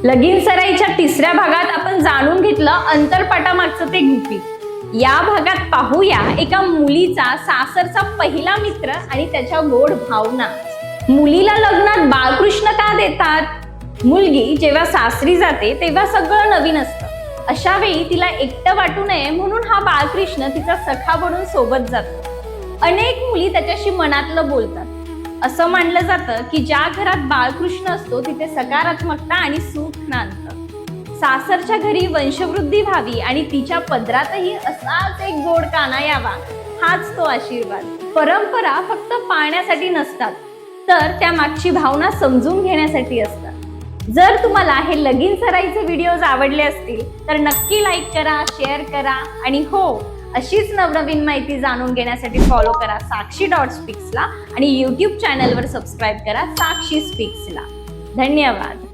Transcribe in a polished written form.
लगीन सराईच्या तिसऱ्या भागात आपण जाणून घेतलं अंतरपाटामागचं ते गुपित। या भागात पाहूया एका मुलीचा सासरचा पहिला मित्र आणि त्याच्या गोड भावना। मुलीला लग्नात बाळकृष्ण का देतात? मुलगी जेव्हा सासरी जाते तेव्हा सगळं नवीन असतं। अशा वेळी तिला एकटं वाटू नये म्हणून हा बाळकृष्ण तिचा सखा बनून सोबत जातो। अनेक मुली त्याच्याशी मनातलं बोलतात। असं मानलं जातं की ज्या घरात बाळकृष्ण असतो तिथे सकारात्मकता आणि सुख नांदतं। सासरच्या घरी वंशवृद्धी व्हावी आणि तिच्या पदरातही असाच एक गोड काना यावा, हाच तो आशीर्वाद। परंपरा फक्त पाळण्यासाठी नसतात, तर त्या मागची भावना समजून घेण्यासाठी असतात। जर तुम्हाला हे लगीन सराईचे व्हिडिओज आवडले असतील तर नक्की लाईक करा, शेअर करा आणि हो, अशीच नवनवीन माहिती जाणून घेण्यासाठी फॉलो करा साक्षी.स्पीक्सला आणि YouTube चॅनलवर सबस्क्राईब करा साक्षी स्पीक्सला। धन्यवाद।